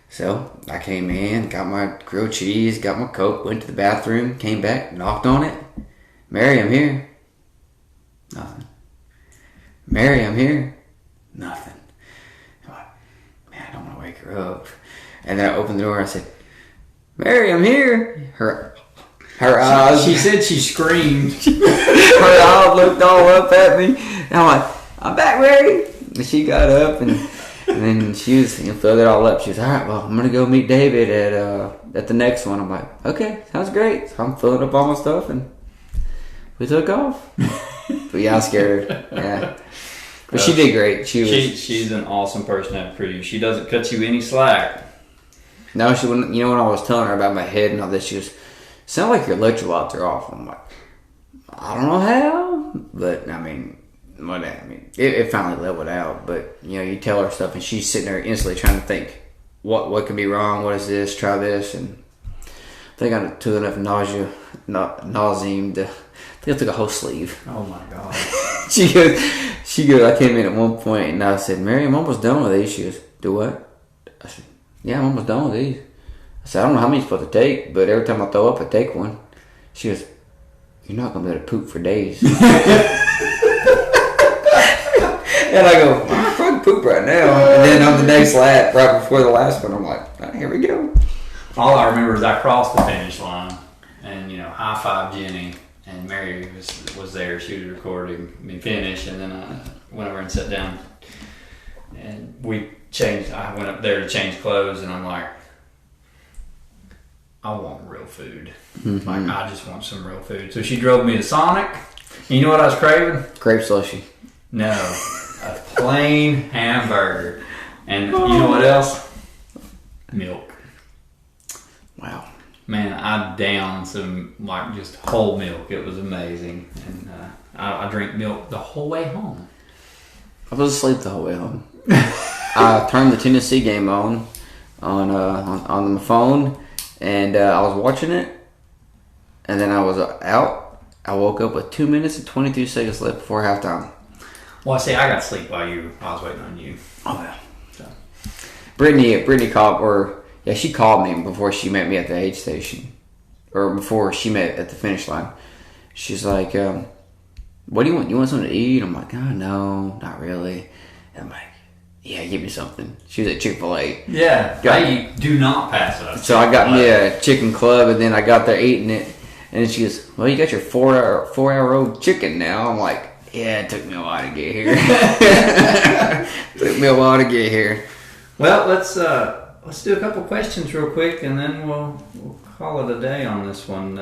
So I came in, got my grilled cheese, got my Coke, went to the bathroom, came back, knocked on it. "Mary, I'm here." Nothing. "Mary, I'm here." Nothing. I'm like, man, I don't want to wake her up. And then I opened the door and I said, "Mary, I'm here." Her eyes. She said she screamed. Her eyes looked all up at me. And I'm like, "I'm back, Mary." And she got up and then she was filled it all up. She was, "All right, well, I'm gonna go meet David at the next one." I'm like, "Okay, sounds great." So I'm filling up all my stuff and we took off. But yeah, I scared her. Yeah, but she did great. She's an awesome person to have for you. She doesn't cut you any slack. No, she wouldn't. You know, when I was telling her about my head and all this, she goes, "Sound like your electrolytes are off." I'm like, I don't know how, but I mean, it finally leveled out. But you know, you tell her stuff, and she's sitting there instantly trying to think, what could be wrong? What is this? Try this, and I think I took enough nauseum to. I think I took a whole sleeve. Oh my god! She goes. I came in at one point, and I said, "Mary, I'm almost done with these." She goes, "Do what?" I said, "Yeah, I'm almost done with these." I said, "I don't know how many you're supposed to take, but every time I throw up, I take one." She goes, "You're not gonna be able to poop for days." And I go, "I probably poop right now." And then on the next lap, right before the last one, I'm like, "Oh, here we go." All I remember is I crossed the finish line, and high five Jenny, and Mary was there. She was recording me finish, and then I went over and sat down. and we changed. I went up there to change clothes, and I'm like, I want real food. Like, I just want some real food. So she drove me to Sonic. And you know what I was craving? Grape slushy. No, a plain hamburger. And you know what else? Milk. Wow. Man, I downed some, like, just whole milk. It was amazing. And I drank milk the whole way home. I was asleep the whole way home. I turned the Tennessee game on my phone, and I was watching it, and then I was out. I woke up with 2 minutes and 22 seconds left before halftime. Well, see, I got sleep while I was waiting on you. Oh yeah. So. Brittany called, she called me before she met me at the aid station, or before she met at the finish line. She's like, "What do you want? You want something to eat?" I'm like, "Oh no, not really." And I'm like, "Yeah, give me something." She was at Chick-fil-A. Yeah, I do not pass up. So I got me a chicken club, and then I got there eating it, and she goes, "Well, you got your 4 hour old chicken now." I'm like, "Yeah, it took me a while to get here." Took me a while to get here. Well, let's do a couple questions real quick, and then we'll call it a day on this one.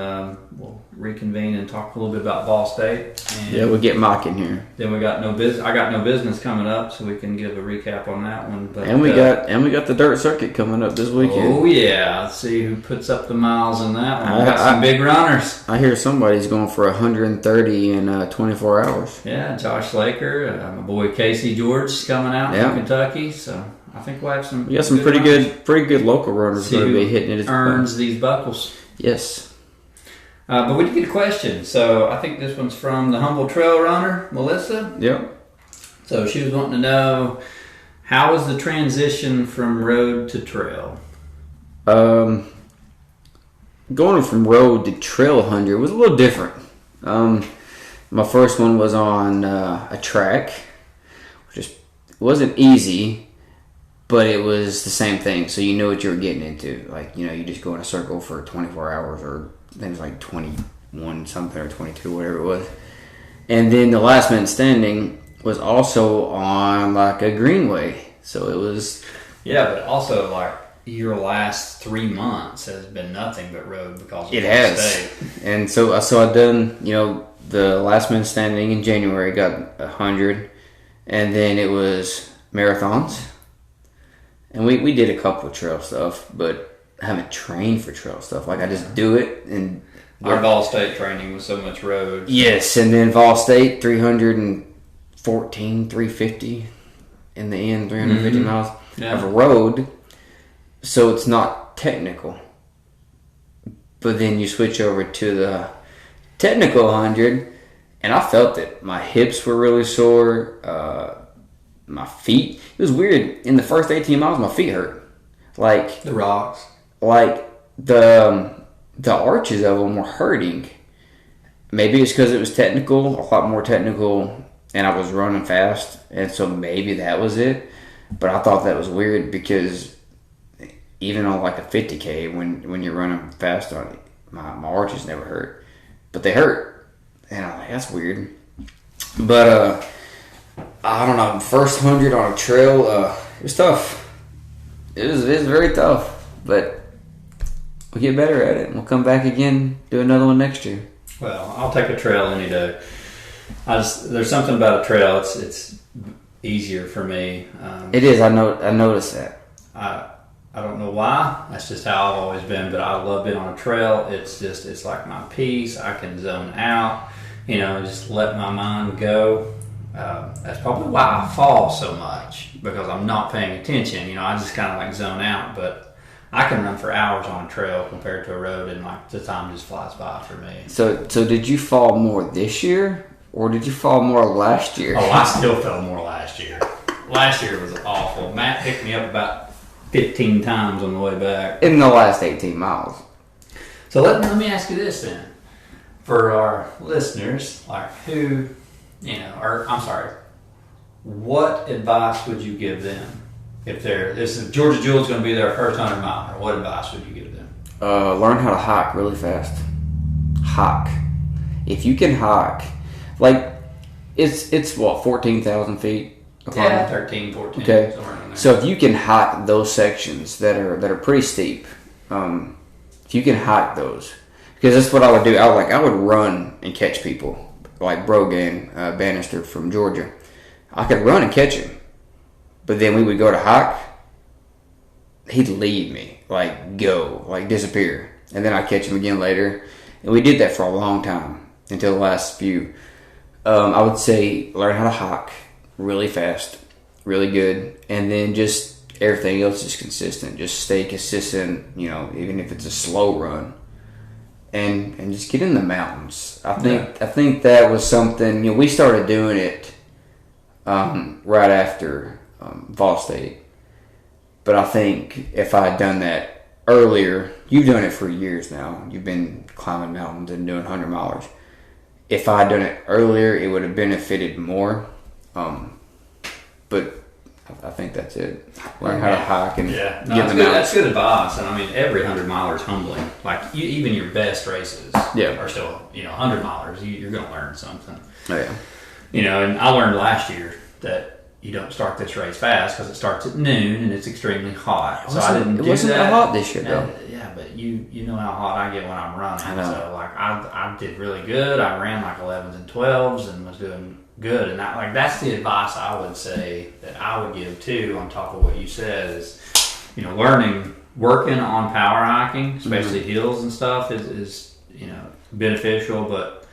We'll reconvene and talk a little bit about Ball State. And Yeah, we'll get Mike in here. then we got no business. I got no business coming up, so we can give a recap on that one. But And we got the dirt circuit coming up this weekend. Oh yeah, let's see who puts up the miles in that one. We got I- some big runners. I hear somebody's going for 130 in 24 hours. Yeah, Josh Laker, my boy Casey George is coming out Yeah. from Kentucky, so I think we'll have some. We got some pretty good local runners See going to who be hitting it. earns these buckles. Yes. But we did get a question, so I think this one's from the humble trail runner, Melissa. Yep. So she was wanting to know, how was the transition from road to trail? Going from road to trail 100 was a little different. My first one was on a track, which wasn't easy, but it was the same thing. So you knew what you were getting into. Like, you just go in a circle for 24 hours, or I think it was like 21 something or 22, whatever it was. And then the last man standing was also on like a greenway. So it was... Yeah, but also like your last 3 months has been nothing but road because of It Ball has. State. And so I done, the last man standing in January got 100, and then it was marathons. And we did a couple of trail stuff, but I haven't trained for trail stuff. Like, I just do it. And Our Ball State training was so much road. yes, and then Vol State 314, 350 in the end, 350 miles of road. So it's not technical. But then you switch over to the technical 100, and I felt it. My hips were really sore. My feet. It was weird. In the first 18 miles, my feet hurt. Like The rocks. the arches of them were hurting. Maybe it's because it was technical, a lot more technical, and I was running fast, and so maybe that was it. But I thought that was weird because even on like a 50K, when you're running fast on it, my arches never hurt, but they hurt, and I'm like, that's weird. But I don't know. First 100 on a trail, it was tough. It was very tough, but we'll get better at it, and we'll come back again, do another one next year. Well, I'll take a trail any day. There's something about a trail. It's easier for me. It is. I noticed that. I don't know why. That's just how I've always been. But I love being on a trail. It's like my peace. I can zone out. Just let my mind go. That's probably why I fall so much, because I'm not paying attention. I just kind of like zone out. But I can run for hours on a trail compared to a road, and like the time just flies by for me. So did you fall more this year, or did you fall more last year? Oh, I still fell more last year. Last year was awful. Matt picked me up about 15 times on the way back. In the last 18 miles. So let me ask you this then. For our listeners, like what advice would you give them if Georgia Jewel's going to be their first 100 miler? What advice would you give them? Learn how to hike really fast. Hike. If you can hike, like it's what, 14,000 feet Yeah, 13, 14. Okay. Somewhere in there. So if you can hike those sections that are pretty steep, if you can hike those, because that's what I would do. I would run and catch people like Brogan Bannister from Georgia. I could run and catch him, but then we would go to hike. He'd leave me, disappear, and then I'd catch him again later. And we did that for a long time until the last few. I would say learn how to hike really fast, really good, and then just everything else is consistent. Just stay consistent, even if it's a slow run, and just get in the mountains. I think that was something. We started doing it right after Vol State, but I think if I had done that earlier, you've done it for years now. You've been climbing mountains and doing 100-milers. If I had done it earlier, it would have benefited more. But I think that's it. Learn how to hike and get the good. That's good advice. And I mean, every 100-miler is humbling. Like even your best races are still 100-milers. You're going to learn something. Oh, yeah. And I learned last year that you don't start this race fast because it starts at noon and it's extremely hot. So I didn't do that. It wasn't that hot this year, though. Yeah, but you know how hot I get when I'm running. I know. So I did really good. I ran 11s and 12s and was doing good. And that's the advice I would say that I would give too. On top of what you said is, working on power hiking, especially hills and stuff, is beneficial. But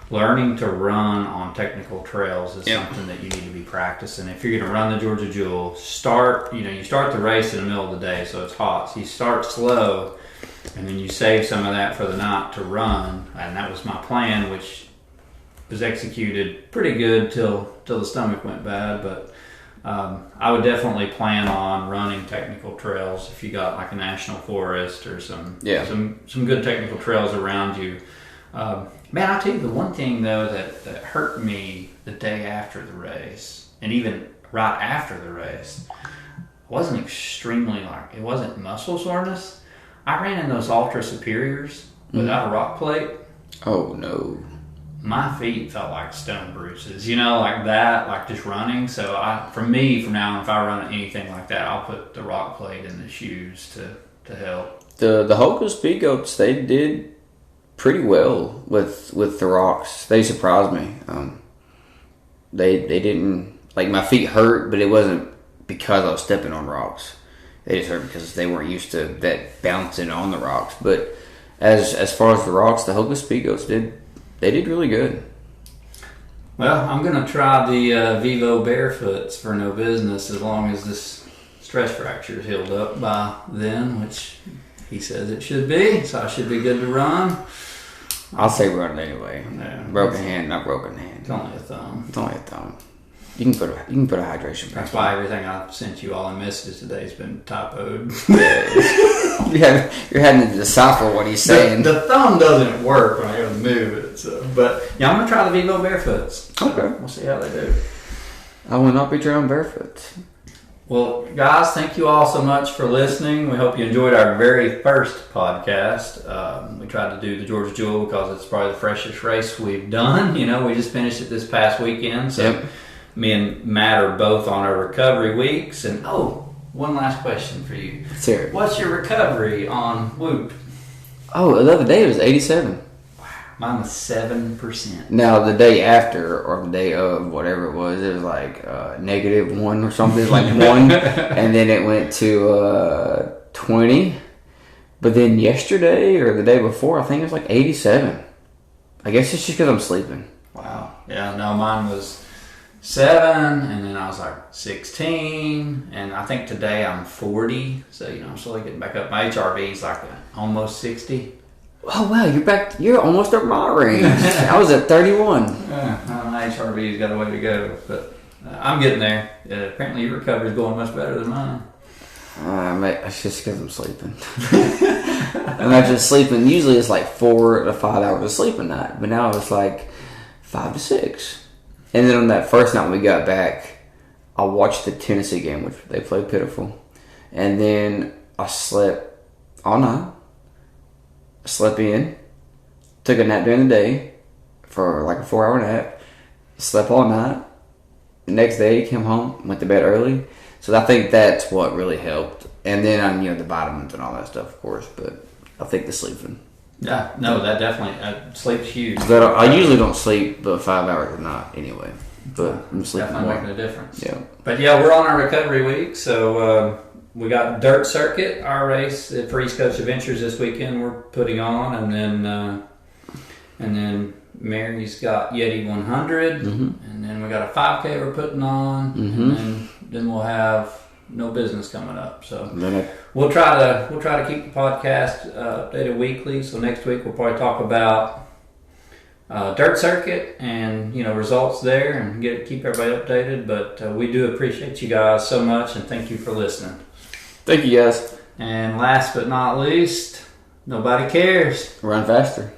learning to run on technical trails is something that you need to be practicing. If you're going to run the Georgia Jewel, you start the race in the middle of the day, so it's hot. So you start slow, and then you save some of that for the night to run. And that was my plan, which was executed pretty good till the stomach went bad. But I would definitely plan on running technical trails if you got like a national forest or some good technical trails around you. Man, I'll tell you the one thing though that hurt me the day after the race, and even right after the race, wasn't it wasn't muscle soreness. I ran in those Ultra Superiors without a rock plate. Oh no. My feet felt like stone bruises, like that, like just running. So from now on, if I run anything like that, I'll put the rock plate in the shoes to help. The Hoka Speed Goats, they did pretty well with the rocks. They surprised me. They didn't, my feet hurt, but it wasn't because I was stepping on rocks. They just hurt because they weren't used to that bouncing on the rocks. But as far as the rocks, the Hoka Speed Goats did really good. Well, I'm gonna try the Vivo Barefoots for no business as long as this stress fracture is healed up by then, which he says it should be. So I should be good to run. I'll say run anyway. Yeah. Broken hand, not broken hand. It's only a thumb. It's only a thumb. You can put a hydration pack. That's why everything I've sent you all in messages today has been typoed. You're having to decipher what he's saying. The thumb doesn't work when I go to move it. So, but I'm gonna try the Vivo Barefoots. So okay, we'll see how they do. I will not be trying barefoot. Well, guys, thank you all so much for listening. We hope you enjoyed our very first podcast. We tried to do the Georgia Jewel because it's probably the freshest race we've done. We just finished it this past weekend. So me and Matt are both on our recovery weeks. And, one last question for you. Sir. What's your recovery on Whoop? Oh, the other day it was 87. Mine was 7%. Now, the day after, or the day of, whatever it was like -1 or something, like 1. And then it went to 20. But then yesterday, or the day before, I think it was like 87. I guess it's just because I'm sleeping. Wow. Yeah, no, mine was 7, and then I was like 16, and I think today I'm 40. So, I'm slowly getting back up. My HRV is like almost 60. Oh wow, you're back. You're almost at my range. I was at 31. My HRV's got a way to go, but I'm getting there. Apparently, your recovery is going much better than mine. It's just because I'm sleeping. I'm not just sleeping. Usually, it's like 4 to 5 hours of sleep a night, but now it's like 5 to 6. And then on that first night when we got back, I watched the Tennessee game, which they played pitiful, and then I slept all night. Slept in, took a nap during the day for like a 4-hour nap, slept all night, The next day, came home, went to bed early. So I think that's what really helped. And then, the vitamins and all that stuff, of course. But I think the sleeping. Yeah, no, that definitely sleep's huge. I usually don't sleep but 5 hours a night anyway. But I'm sleeping definitely more. making a difference. Yeah. But yeah, we're on our recovery week, so we got Dirt Circuit, our race for East Coast Adventures this weekend. We're putting on, and then Mary's got Yeti 100, and then we got a 5K we're putting on, and then we'll have No Business coming up. So we'll try to keep the podcast updated weekly. So next week we'll probably talk about Dirt Circuit and results there and keep everybody updated. But we do appreciate you guys so much, and thank you for listening. Thank you, guys. And last but not least, nobody cares. Run faster.